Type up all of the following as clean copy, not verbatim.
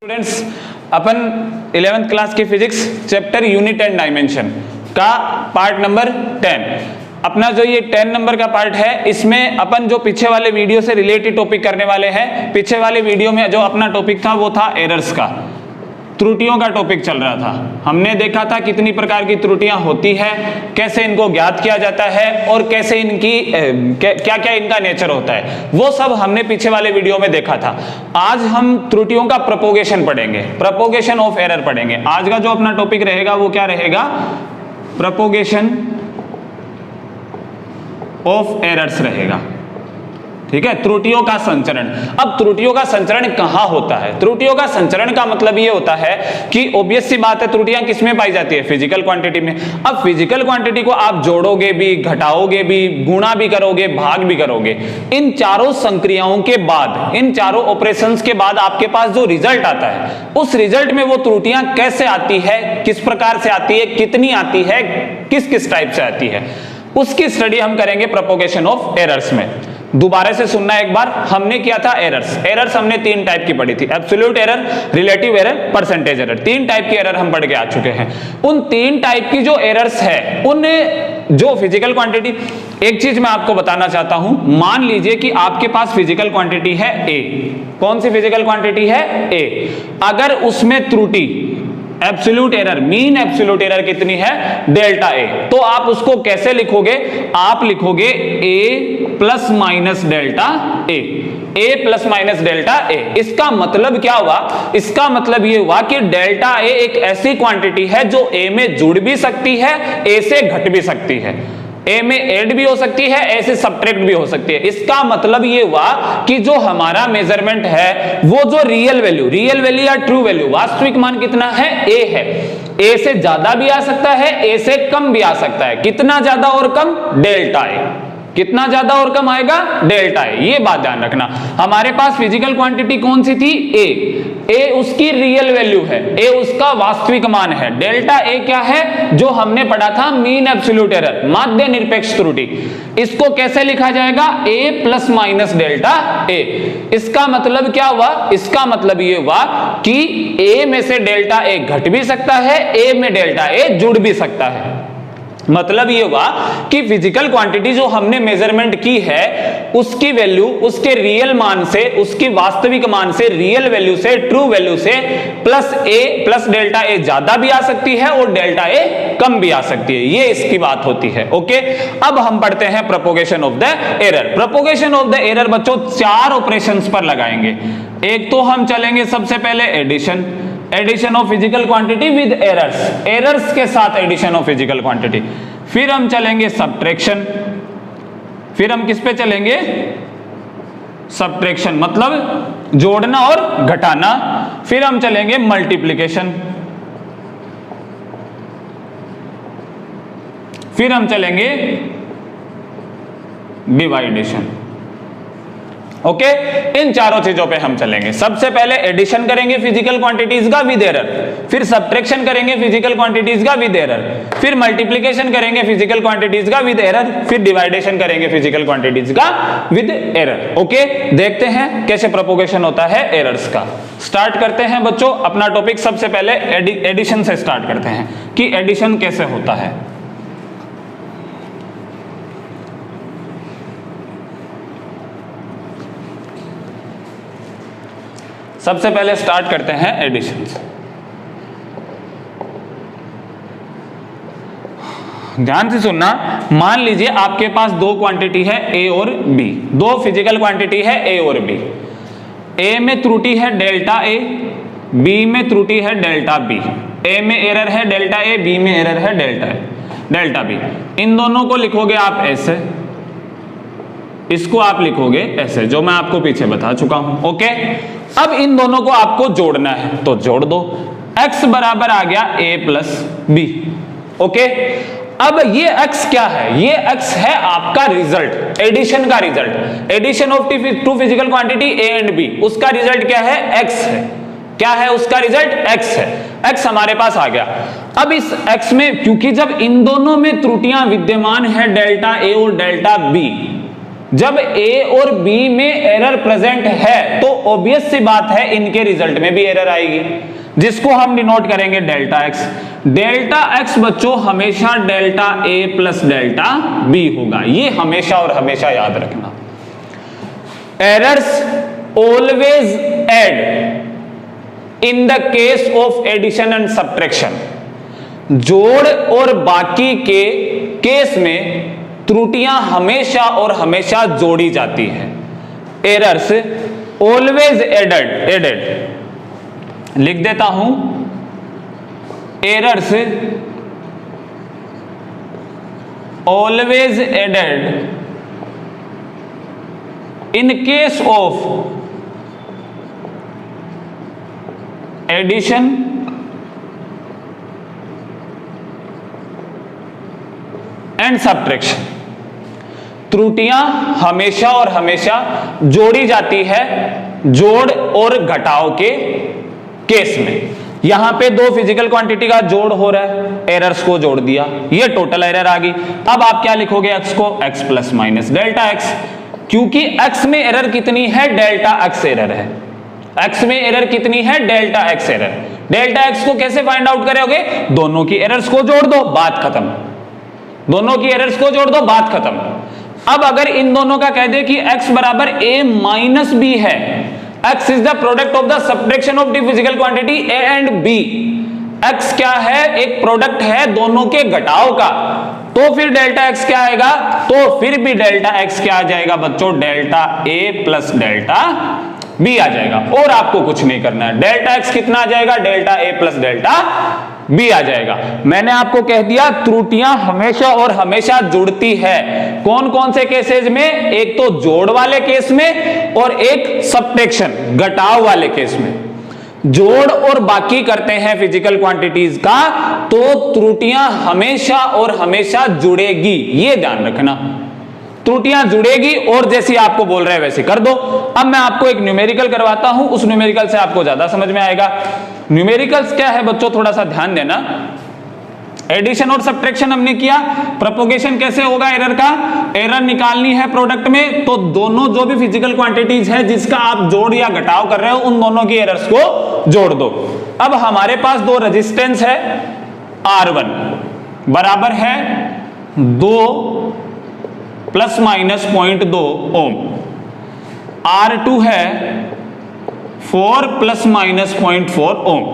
Students, अपन 11th class की physics chapter unit and dimension का part number 10, अपना जो ये 10 नंबर का पार्ट है, इसमें अपन जो पीछे वाले वीडियो से रिलेटेड टॉपिक करने वाले हैं। पीछे वाले वीडियो में जो अपना टॉपिक था वो था एरर्स का, त्रुटियों का टॉपिक चल रहा था। हमने देखा था कितनी प्रकार की त्रुटियां होती है, कैसे इनको ज्ञात किया जाता है और कैसे इनकी क्या क्या इनका नेचर होता है, वो सब हमने पीछे वाले वीडियो में देखा था। आज हम त्रुटियों का प्रोपोगेशन पढ़ेंगे, प्रोपोगेशन ऑफ एरर पढ़ेंगे। आज का जो अपना टॉपिक रहेगा वो क्या रहेगा? प्रोपोगेशन ऑफ एरर्स रहेगा। ठीक है, त्रुटियों का संचरण। अब त्रुटियों का संचरण कहां होता है? त्रुटियों का संचरण का मतलब ये होता है कि ऑब्वियस सी बात है, त्रुटियां किसमें पाई जाती है? फिजिकल क्वांटिटी में। अब फिजिकल क्वांटिटी को आप जोड़ोगे भी, घटाओगे भी, गुणा भी करोगे, भाग भी करोगे। इन चारों संक्रियाओं के बाद, इन चारों ऑपरेशंस के बाद आपके पास जो रिजल्ट आता है, उस रिजल्ट में वो त्रुटियां कैसे आती है, किस प्रकार से आती है, कितनी आती है, किस किस टाइप से आती है, उसकी स्टडी हम करेंगे प्रोपोगेशन ऑफ एरर्स में। दोबारा से सुनना एक बार, हमने किया था एरर्स। एरर्स हमने 3 टाइप की पढ़ी थी, absolute error, relative error, percentage error. 3 type की एरर हम पढ़ के आ चुके हैं। उन 3 टाइप की जो एरर्स है, उन जो फिजिकल क्वांटिटी, एक चीज मैं आपको बताना चाहता हूं, मान लीजिए कि आपके पास फिजिकल क्वांटिटी है ए। कौन सी फिजिकल क्वांटिटी है? ए। अगर उसमें त्रुटि, absolute error, mean absolute error कितनी है? Delta A. तो आप उसको कैसे लिखोगे? आप लिखोगे ए plus minus delta A, A plus minus delta A. इसका मतलब क्या हुआ? इसका मतलब ये हुआ कि डेल्टा ए एक ऐसी क्वांटिटी है जो ए में जुड़ भी सकती है, ए से घट भी सकती है, ए में ऐड भी हो सकती है, ए से सबट्रैक्ट भी हो सकती है। इसका मतलब ये हुआ कि जो हमारा मेजरमेंट है, वो जो रियल वैल्यू या ट्रू वैल्यू, वास्तविक मान कितना है? ए है। ए से ज्यादा भी आ सकता है, ए से कम भी आ सकता है। कितना ज्यादा और कम? Delta A. कितना ज्यादा और कम आएगा? Delta A. ये बात ध्यान रखना। हमारे पास फिजिकल क्वांटिटी कौन सी थी? ए। ए उसकी रियल वैल्यू है, ए उसका वास्तविक मान है। डेल्टा ए क्या है? जो हमने पढ़ा था मीन एब्सोल्यूट एरर, माध्य निरपेक्ष त्रुटि। इसको कैसे लिखा जाएगा? ए प्लस माइनस डेल्टा ए। इसका मतलब क्या हुआ? इसका मतलब ये हुआ कि ए में से डेल्टा ए घट भी सकता है, ए में डेल्टा ए जुड़ भी सकता है। मतलब ये हुआ कि फिजिकल क्वांटिटी जो हमने मेजरमेंट की है, उसकी वैल्यू उसके रियल मान से, उसकी वास्तविक मान से, रियल वैल्यू से, ट्रू वैल्यू से plus A plus delta A ज्यादा भी आ सकती है और डेल्टा ए कम भी आ सकती है। ये इसकी बात होती है। ओके, अब हम पढ़ते हैं propagation of the error. Propagation of the error बच्चों 4 ऑपरेशंस पर लगाएंगे। एक तो हम चलेंगे सबसे पहले addition, addition of physical quantity with errors, errors के साथ एडिशन ऑफ फिजिकल क्वांटिटी। फिर हम चलेंगे सब्ट्रैक्शन, फिर हम किस पे चलेंगे? सब्ट्रैक्शन मतलब जोड़ना और घटाना। फिर हम चलेंगे मल्टीप्लिकेशन, फिर हम चलेंगे डिवाइडेशन। ओके, इन चारों चीजों पे हम चलेंगे। सबसे पहले एडिशन करेंगे फिजिकल क्वांटिटीज का विद एरर, फिर सब्ट्रैक्शन करेंगे फिजिकल क्वांटिटीज का विद एरर, फिर मल्टीप्लिकेशन करेंगे फिजिकल क्वांटिटीज का विद एरर, फिर डिवाइडेशन करेंगे फिजिकल क्वांटिटीज का विद एरर। ओके, देखते हैं कैसे प्रोपोगेशन होता है एरर्स का। स्टार्ट करते हैं बच्चों अपना टॉपिक। सबसे पहले एडिशन से स्टार्ट करते हैं कि एडिशन कैसे होता है। सबसे पहले स्टार्ट करते हैं एडिशन से। ध्यान से सुनना, मान लीजिए आपके पास 2 क्वांटिटी है ए और बी, 2 फिजिकल क्वांटिटी है ए और बी। ए में त्रुटि है डेल्टा ए, बी में त्रुटि है डेल्टा बी। ए में एरर है डेल्टा ए, बी में एरर है डेल्टा बी। इन दोनों को लिखोगे आप ऐसे, इसको आप लिखोगे ऐसे, जो मैं आपको पीछे बता चुका हूं। ओके, अब इन दोनों को आपको जोड़ना है, तो जोड़ दो। x बराबर आ गया a प्लस बी। ओके, अब ये x क्या है? ये x है आपका रिजल्ट, एडिशन का result. Addition of 2 physical quantity a and b, उसका रिजल्ट क्या है? x है। क्या है उसका रिजल्ट? x है। x हमारे पास आ गया। अब इस x में, क्योंकि जब इन दोनों में त्रुटियां विद्यमान है डेल्टा a और डेल्टा b, जब A और B में एरर प्रेजेंट है तो ऑब्वियस सी बात है इनके रिजल्ट में भी एरर आएगी, जिसको हम डिनोट करेंगे डेल्टा एक्स। डेल्टा एक्स बच्चों हमेशा delta A plus delta B होगा, ये हमेशा और हमेशा याद रखना। Errors always add in the case of addition and subtraction. जोड़ और बाकी के केस में त्रुटियां हमेशा और हमेशा जोड़ी जाती है। एरर्स ऑलवेज एडेड लिख देता हूं, errors always added in case of addition and subtraction. त्रुटियां हमेशा और हमेशा जोड़ी जाती है जोड़ और घटाव के केस में। यहां पे दो फिजिकल क्वांटिटी का जोड़ हो रहा है, एरर्स को जोड़ दिया, ये टोटल एरर आ गई। अब आप क्या लिखोगे एक्स को, x plus minus delta x, क्योंकि एक्स में एरर कितनी है, डेल्टा एक्स एरर है। एक्स में एरर कितनी है, delta x error. Delta x को कैसे फाइंड आउट करोगे, दोनों की एरर्स को जोड़ दो, बात खत्म। दोनों की एरर्स को जोड़ दो, बात खत्म। अब अगर इन दोनों का कह दे कि x बराबर a माइनस बी है, x is the product of the subtraction of the physical quantity a and b, x क्या है, एक प्रोडक्ट है दोनों के घटाव का, तो फिर डेल्टा x क्या आएगा, तो फिर भी डेल्टा x क्या आ जाएगा बच्चों, delta a plus delta b आ जाएगा। और आपको कुछ नहीं करना है, डेल्टा x कितना आ जाएगा, delta a plus delta b आ जाएगा। मैंने आपको कह दिया त्रुटियां हमेशा और हमेशा जुड़ती है। कौन कौन से केसेस में, एक तो जोड़ वाले केस में और एक सब्ट्रैक्शन घटाव वाले केस में। जोड़ और बाकी करते हैं फिजिकल क्वांटिटीज का तो त्रुटियां हमेशा और हमेशा जुड़ेगी, ये ध्यान रखना। त्रुटियां जुड़ेगी और जैसी आपको बोल रहे हैं वैसे कर दो। अब मैं आपको एक न्यूमेरिकल करवाता हूं, उस न्यूमेरिकल से आपको ज्यादा समझ में आएगा। न्यूमेरिकल्स क्या है बच्चों, थोड़ा सा ध्यान देना। एडिशन और सब्ट्रैक्शन हमने किया, प्रोपोगेशन कैसे होगा एरर का, एरर निकालनी है प्रोडक्ट में, तो दोनों जो भी फिजिकल क्वांटिटीज है जिसका आप जोड़ या घटाव कर रहे हो उन दोनों की एरर्स को जोड़ दो। अब हमारे पास दो रेजिस्टेंस है, R1 बराबर है 2 प्लस माइनस 0.2 ओम, R2 है 4 प्लस माइनस 0.4 ओम।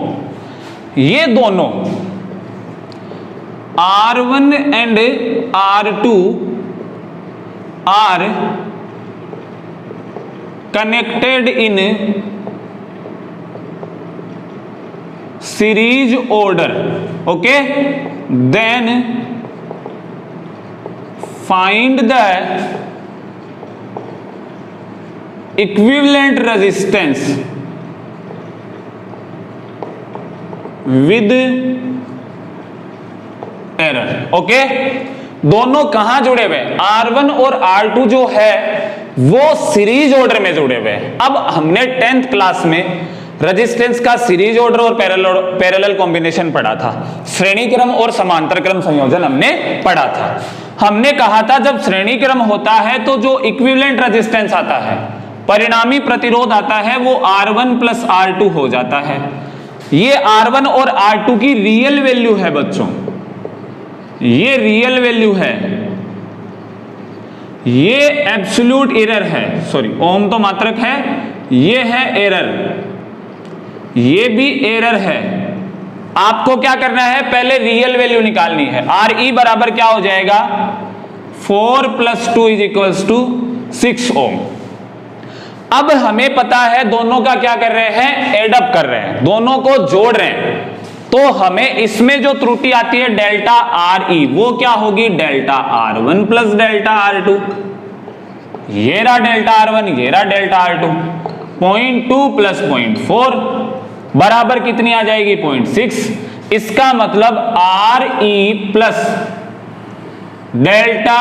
ये दोनों R1 and R2 are connected in series order, okay, then find the equivalent resistance with error, okay. दोनों कहां जुड़े हुए, R1 और R2 जो है वो सीरीज ऑर्डर में जुड़े हुए हैं। अब हमने 10th क्लास में रेजिस्टेंस का सीरीज ऑर्डर और पैरेलल कॉम्बिनेशन पढ़ा था, श्रेणी क्रम और समांतर क्रम संयोजन हमने पढ़ा था। हमने कहा था जब श्रेणी क्रम होता है तो जो इक्विवेलेंट रेजिस्टेंस आता है, परिणामी प्रतिरोध आता है, वो R1 प्लस R2 हो जाता है। ये R1 और R2 की रियल वैल्यू है बच्चों, ये रियल वैल्यू है, ये एब्सोल्यूट एरर है, सॉरी ओम तो मात्रक है, ये है एरर, ये भी एरर है। आपको क्या करना है, पहले रियल वैल्यू निकालनी है। Re बराबर क्या हो जाएगा, 4 प्लस 2 इज इक्वल्स टू 6 ओम। अब हमें पता है दोनों का क्या कर रहे हैं, एडअप कर रहे हैं, दोनों को जोड़ रहे हैं, तो हमें इसमें जो त्रुटि आती है डेल्टा Re वो क्या होगी, delta R1 plus delta R2। ये रहा डेल्टा R1, ये रहा डेल्टा R2। 0.2 प्लस 0.4 बराबर कितनी आ जाएगी, 0.6। इसका मतलब Re प्लस डेल्टा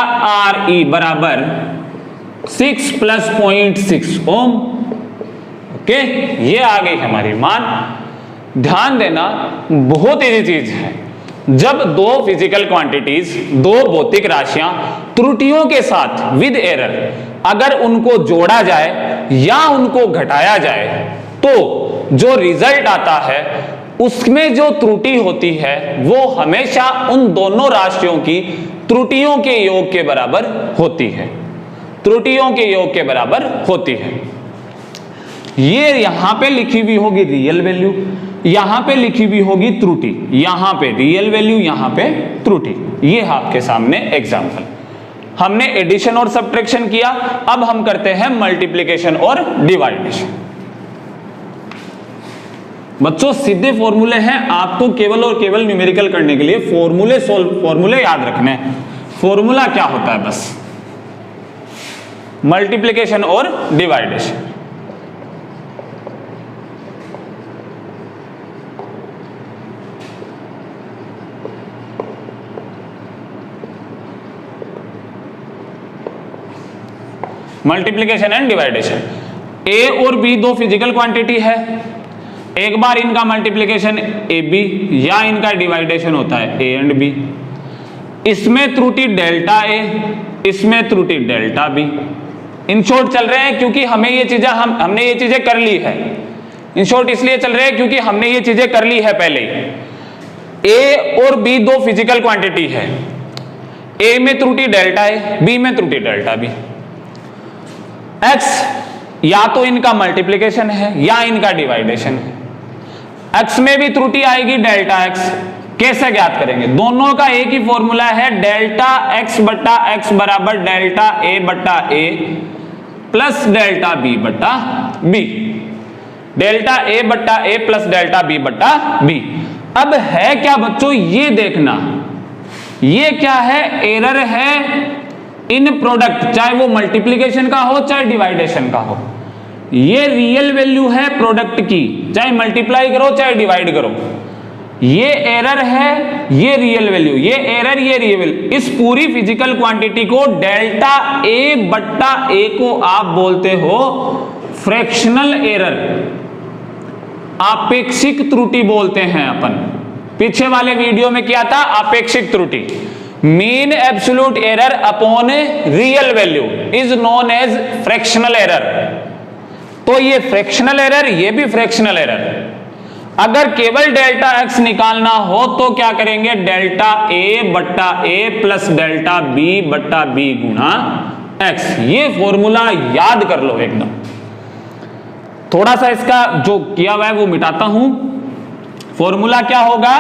Re बराबर 6 प्लस 0.6 ओम, ओके। ये आ गई हमारी मान। ध्यान देना, बहुत इजी चीज है। जब दो फिजिकल क्वांटिटीज, दो भौतिक राशियां त्रुटियों के साथ विद एरर अगर उनको जोड़ा जाए या उनको घटाया जाए तो जो रिजल्ट आता है उसमें जो त्रुटि होती है वो हमेशा उन दोनों राशियों की त्रुटियों के योग के बराबर होती है, त्रुटियों के योग के बराबर होती है। ये यहां पे लिखी हुई होगी रियल वैल्यू, यहां पे लिखी हुई होगी त्रुटि, यहां पे रियल वैल्यू, यहां पे त्रुटि। ये आपके सामने एग्जांपल। हमने एडिशन और सब्ट्रैक्शन किया, अब हम करते हैं मल्टीप्लिकेशन और डिवाइडेशन। बच्चों सीधे फॉर्मूले हैं, आपको केवल और केवल न्यूमेरिकल करने के लिए फॉर्मूले याद रखने हैं। फॉर्मूला क्या होता है, बस मल्टीप्लिकेशन और डिवाइडेशन। Multiplication and डिवाइडेशन। ए और बी दो फिजिकल क्वांटिटी है, एक बार इनका मल्टीप्लिकेशन ए बी या इनका डिवाइडेशन होता है ए एंड बी। इसमें त्रुटि डेल्टा ए, इसमें त्रुटि डेल्टा बी। इन शॉर्ट चल रहे हैं क्योंकि हमें ये चीजें हमने ये चीजें कर ली है। इन शॉर्ट इसलिए चल रहे हैं क्योंकि हमने ये चीजें कर ली है पहले ही। ए और बी दो फिजिकल क्वांटिटी है, ए में त्रुटि डेल्टा ए, बी में त्रुटि डेल्टा बी। एक्स या तो इनका मल्टीप्लिकेशन है या इनका डिवाइडेशन है। एक्स में भी त्रुटि आएगी डेल्टा एक्स। कैसे ज्ञात करेंगे? दोनों का एक ही फॉर्मूला है, डेल्टा एक्स बट्टा एक्स बराबर डेल्टा ए बट्टा ए प्लस डेल्टा बी बट्टा बी। डेल्टा ए बट्टा ए प्लस डेल्टा बी बट्टा बी। अब है क्या बच्चों, ये देखना, ये क्या है, एरर है इन प्रोडक्ट, चाहे वो मल्टीप्लिकेशन का हो चाहे डिवाइडेशन का हो। ये रियल वैल्यू है प्रोडक्ट की, चाहे मल्टीप्लाई करो चाहे डिवाइड करो। ये एरर है, ये रियल वैल्यू, ये एरर ये रियल वैल्यू। इस पूरी फिजिकल क्वांटिटी को डेल्टा ए बट्टा ए को आप बोलते हो फ्रैक्शनल एरर, आपेक्षिक त्रुटि बोलते हैं अपन। पीछे वाले वीडियो में क्या था, आपेक्षिक त्रुटि। Mean absolute error upon real value is known as fractional error. तो ये फ्रैक्शनल एरर, ये भी फ्रैक्शनल एरर। अगर केवल डेल्टा एक्स निकालना हो तो क्या करेंगे, डेल्टा ए बट्टा ए प्लस डेल्टा बी बट्टा बी गुणा एक्स। ये फॉर्मूला याद कर लो एकदम। थोड़ा सा इसका जो किया हुआ है वो मिटाता हूं। फॉर्मूला क्या होगा,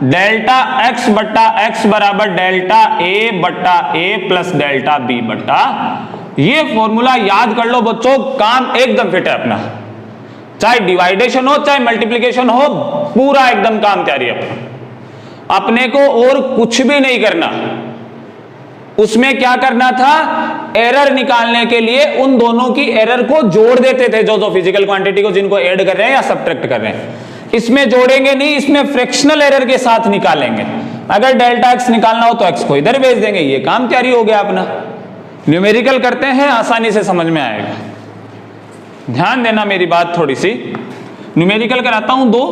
डेल्टा एक्स बट्टा एक्स बराबर डेल्टा ए बट्टा ए प्लस डेल्टा बी बट्टा। ये फॉर्मूला याद कर लो बच्चों, काम एकदम फिट है अपना। चाहे डिवाइडेशन हो चाहे मल्टीप्लिकेशन हो, पूरा एकदम काम तैयारी है अपना। अपने को और कुछ भी नहीं करना। उसमें क्या करना था, एरर निकालने के लिए उन दोनों की एरर को जोड़ देते थे, जो फिजिकल क्वांटिटी को जिनको ऐड कर रहे हैं या सब्ट्रैक्ट कर रहे हैं। इसमें जोड़ेंगे नहीं, इसमें फ्रैक्शनल एरर के साथ निकालेंगे। अगर डेल्टा एक्स निकालना हो तो एक्स को इधर भेज देंगे। ये काम तैयारी हो गया अपना। न्यूमेरिकल करते हैं, आसानी से समझ में आएगा। ध्यान देना मेरी बात थोड़ी सी। न्यूमेरिकल कराता हूं दो,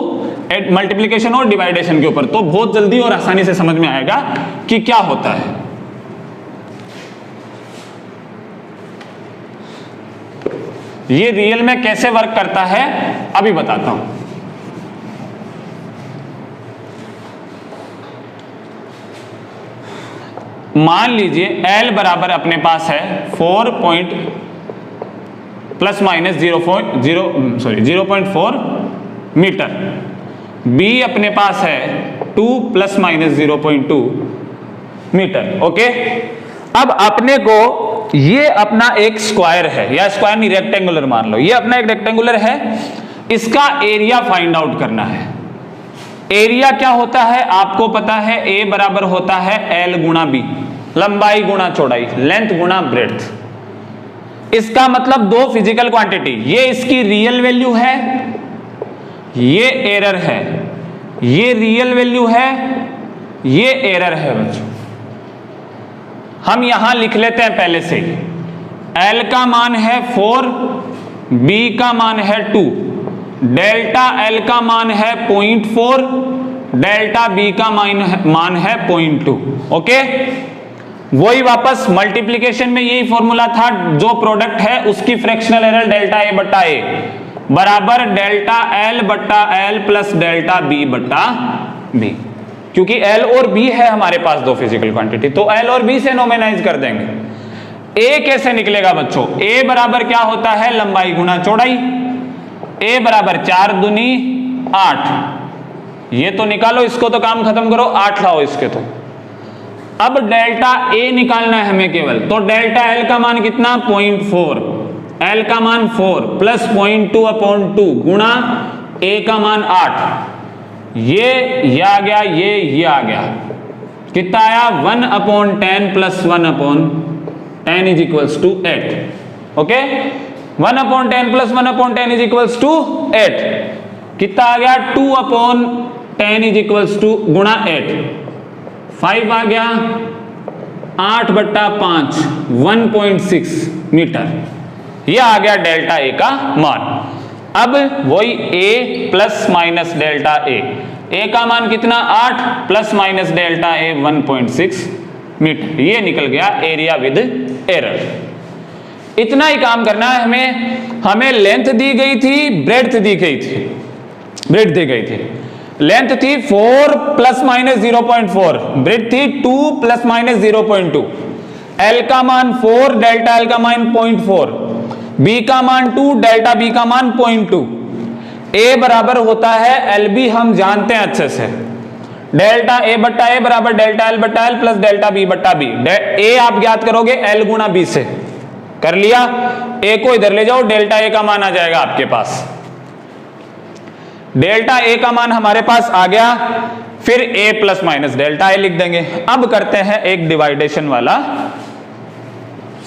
मल्टीप्लिकेशन और डिवाइडेशन के ऊपर, तो बहुत जल्दी और आसानी से समझ में आएगा कि क्या होता है। ये रियल में कैसे वर्क करता है अभी बताता हूं। मान लीजिए L बराबर अपने पास है 4 प्लस माइनस 0.4 मीटर। B अपने पास है 2 प्लस माइनस 0.2 मीटर। ओके, अब अपने को ये अपना एक स्क्वायर है, या स्क्वायर नहीं रेक्टेंगुलर मान लो, ये अपना एक रेक्टेंगुलर है। इसका एरिया फाइंड आउट करना है। एरिया क्या होता है आपको पता है, ए बराबर होता है एल गुणा बी, लंबाई गुणा चौड़ाई, लेंथ गुणा ब्रेड्थ। इसका मतलब दो फिजिकल क्वांटिटी, ये इसकी रियल वैल्यू है, ये एरर है, ये रियल वैल्यू है, ये एरर है बच्चों। हम यहां लिख लेते हैं पहले से ही। एल का मान है 4, बी का मान है 2, डेल्टा एल का मान है 0.4, डेल्टा बी का मान है 0.2। ओके, वही वापस मल्टीप्लीकेशन में यही फॉर्मूला था, जो प्रोडक्ट है उसकी फ्रैक्शनल एरर डेल्टा ए बट्टा ए बराबर डेल्टा एल बट्टा एल प्लस डेल्टा बी बट्टा बी। क्योंकि एल और बी है हमारे पास दो फिजिकल क्वांटिटी, तो एल और बी से नॉर्मलाइज कर देंगे। ए कैसे निकलेगा बच्चों? ए बराबर क्या होता है? लंबाई गुना चौड़ाई। ए बराबर 4 दूनी 8। ये तो निकालो, इसको तो काम खत्म करो, 8 लाओ इसके तो। अब डेल्टा ए निकालना है हमें केवल, तो डेल्टा एल का मान कितना? 0.4। एल का मान 4 प्लस 0.2/2 गुणा ए का मान 8। ये आ गया, ये आ गया, कितना आया? 1/10 plus 1/10 is equals to 8। Okay, 1/10 plus 1/10 is equals to 8। कितना आ गया? 2/10 इज इक्वल्स टू गुणा 8, 5 आ गया, 8/5 1.6 मीटर। यह आ गया डेल्टा ए का मान। अब वही ए प्लस माइनस डेल्टा ए का मान कितना? 8 plus minus delta A 1.6 metre. ये निकल गया एरिया विद एरर। इतना ही काम करना है हमें लेंथ दी गई थी, ब्रेड्थ दी गई थी। ब्रेड्थ दी गई थी, लेंथ थी 4 प्लस माइनस 0.4, ब्रेड्थ थी 2 प्लस माइनस 0.2। एल का मान 4, डेल्टा एल का मान 0.4, बी का मान 2, डेल्टा बी का मान 0.2। ए बराबर होता है एल बी, हम जानते हैं अच्छे से, डेल्टा ए बट्टा ए बराबर डेल्टा एल बट्टा एल प्लस डेल्टा बी बट्टा बी। ए आप ज्ञात करोगे एल गुणा बी से, कर लिया। ए को इधर ले जाओ, डेल्टा ए का मान आ जाएगा आपके पास। डेल्टा ए का मान हमारे पास आ गया, फिर ए प्लस माइनस डेल्टा ए लिख देंगे। अब करते हैं एक डिवाइडेशन वाला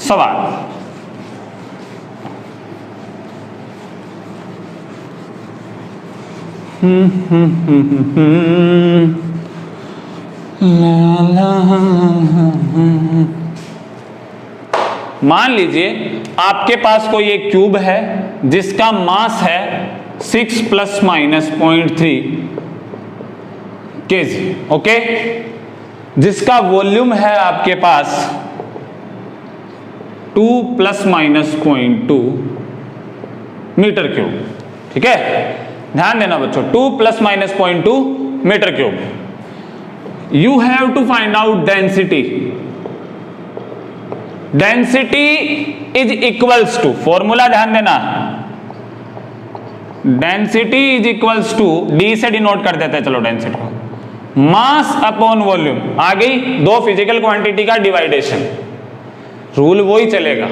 सवाल। मान लीजिए आपके पास कोई एक क्यूब है जिसका मास है 6 प्लस माइनस 0.3 केजी, ओके, जिसका वॉल्यूम है आपके पास 2 प्लस माइनस 0.2 मीटर क्यूब। ठीक है, ध्यान देना बच्चों, 2 plus minus 0.2 metre cube. You have to find out density. Density is equals to, formula ध्यान देना, density is equals to, D से डिनोट कर देते हैं, चलो डेंसिटी को, मास अपॉन वॉल्यूम। आ गई दो फिजिकल क्वांटिटी का डिवाइडेशन। रूल वही चलेगा,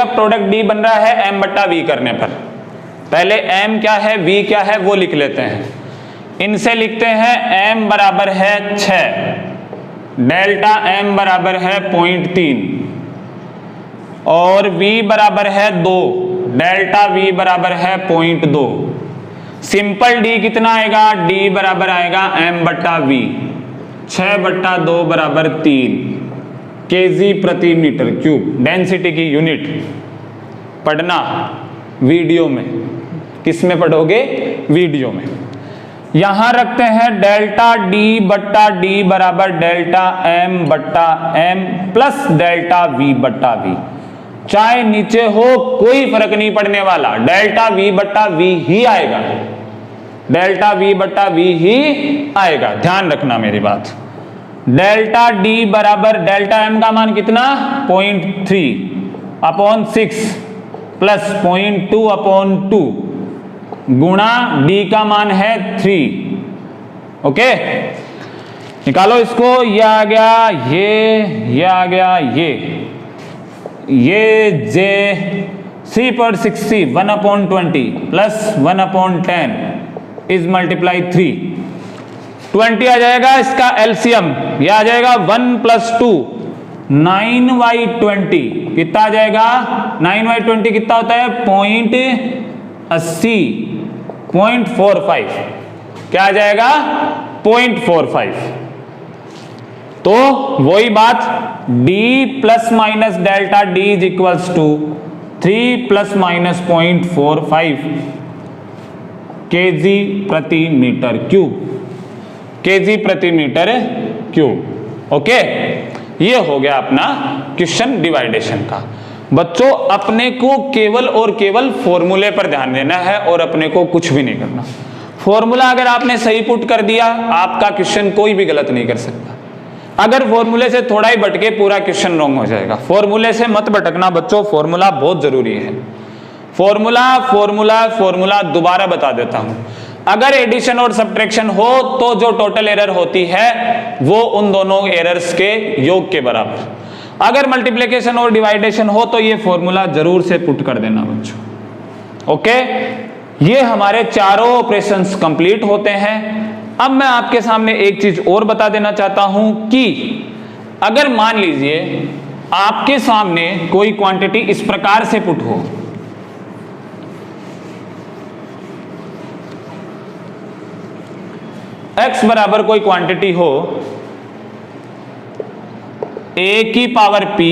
प्रोडक्ट डी बन रहा है m बट्टा वी करने पर। पहले m क्या है, v क्या है, वो लिख लेते हैं। इनसे लिखते हैं m बराबर है 6, डेल्टा m बराबर है 0.3 और v बराबर है 2, डेल्टा v बराबर है 0.2। सिंपल d कितना आएगा? d बराबर आएगा m बट्टा v, 6/2 बराबर 3 केजी प्रति मीटर क्यूब। डेंसिटी की यूनिट पढ़ना वीडियो में। किस में पढ़ोगे? वीडियो में। यहां रखते हैं डेल्टा d बट्टा d बराबर डेल्टा m बट्टा m प्लस डेल्टा v बट्टा v। चाहे नीचे हो कोई फर्क नहीं पड़ने वाला, डेल्टा v बट्टा v ही आएगा, डेल्टा v बट्टा v ही आएगा। ध्यान रखना मेरी बात। डेल्टा d बराबर डेल्टा m का मान कितना? 0.3/6 प्लस 0.2/2 गुणा d का मान है 3। ओके, निकालो इसको। ये आ गया, ये आ गया, ये j 3/60 1/20 प्लस 1/10 इज मल्टीप्लाई 3, 20 आ जाएगा। इसका एलसीएम ये आ जाएगा 1 + 2 9/20 कितना आ जाएगा? 9/20 कितना होता है? 0.80 0.45 क्या आ जाएगा? 0.45। तो वही बात, d plus minus delta d is equals to 3 plus minus 0.45 kg प्रति मीटर क्यूब, केजी प्रति मीटर क्यूब। ओके, ये हो गया अपना क्वेश्चन डिवाइडेशन का। बच्चों अपने को केवल और केवल फॉर्मूले पर ध्यान देना है और अपने को कुछ भी नहीं करना। फॉर्मूला अगर आपने सही पुट कर दिया, आपका क्वेश्चन कोई भी गलत नहीं कर सकता। अगर फॉर्मूले से थोड़ा ही भटके, पूरा क्वेश्चन रॉन्ग हो जाएगा। फॉर्मूले से मत भटकना बच्चों, फॉर्मूला बहुत जरूरी है। फॉर्मूला फॉर्मूला फॉर्मूला दोबारा बता देता हूं। अगर एडिशन और सब्ट्रैक्शन हो तो जो टोटल एरर होती है वो उन दोनों एरर्स के योग के बराबर। अगर मल्टीप्लिकेशन और डिवाइडेशन हो तो ये फॉर्मूला जरूर से पुट कर देना बच्चों। ओके, ये हमारे चारों ऑपरेशंस कंप्लीट होते हैं। अब मैं आपके सामने एक चीज और बता देना चाहता हूं कि अगर मान लीजिए आपके सामने कोई क्वांटिटी इस प्रकार से पुट हो, x बराबर कोई क्वांटिटी हो a की पावर p,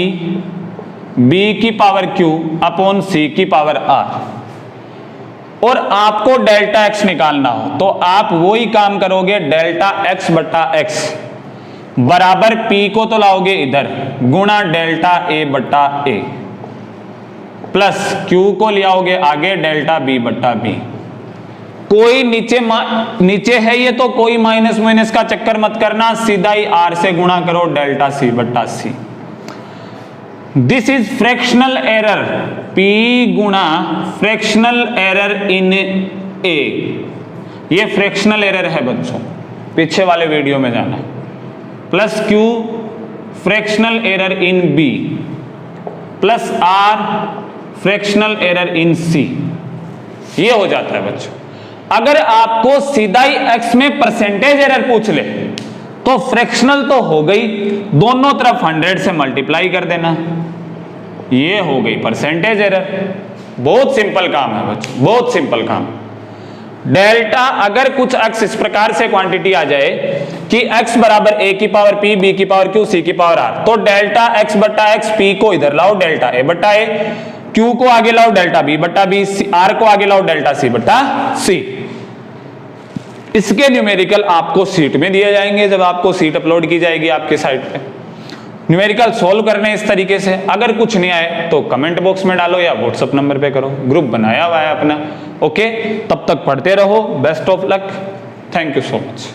b की पावर q अपॉन c की पावर r, और आपको डेल्टा x निकालना हो तो आप वही काम करोगे, डेल्टा x बट्टा x बराबर p को तो लाओगे इधर गुणा डेल्टा a बट्टा a प्लस q को ले आओगे आगे डेल्टा b बट्टा b। कोई नीचे है ये तो कोई माइनस माइनस का चक्कर मत करना, सीधा ही r से गुणा करो डेल्टा c बट्टा c। This is fractional error, p गुणा फ्रैक्शनल एरर इन a। ये फ्रैक्शनल एरर है बच्चों, पीछे वाले वीडियो में जाना है। Plus q fractional error in b plus r fractional error in c। ये हो जाता है बच्चों। अगर आपको सीधा ही x में परसेंटेज एरर पूछ ले तो फ्रैक्शनल तो हो गई, दोनों तरफ 100 से मल्टीप्लाई कर देना, ये हो गई परसेंटेज एरर। बहुत सिंपल काम है बच्चों, बहुत सिंपल काम। डेल्टा अगर कुछ x इस प्रकार से क्वांटिटी आ जाए कि x बराबर a की पावर p, b की पावर q, c की पावर r, तो डेल्टा x बट्टा x, p को इधर लाओ डेल्टा a बट्टा a, q को आगे लाओ डेल्टा b बट्टा b, r को आगे लाओ डेल्टा c बट्टा c। इसके न्यूमेरिकल आपको सीट में दिए जाएंगे जब आपको सीट अपलोड की जाएगी आपके साइट पे। न्यूमेरिकल सॉल्व करने इस तरीके से। अगर कुछ नहीं आए तो कमेंट बॉक्स में डालो या व्हाट्सएप नंबर पे करो, ग्रुप बनाया हुआ है अपना। ओके, तब तक पढ़ते रहो। Best of luck, thank you so much.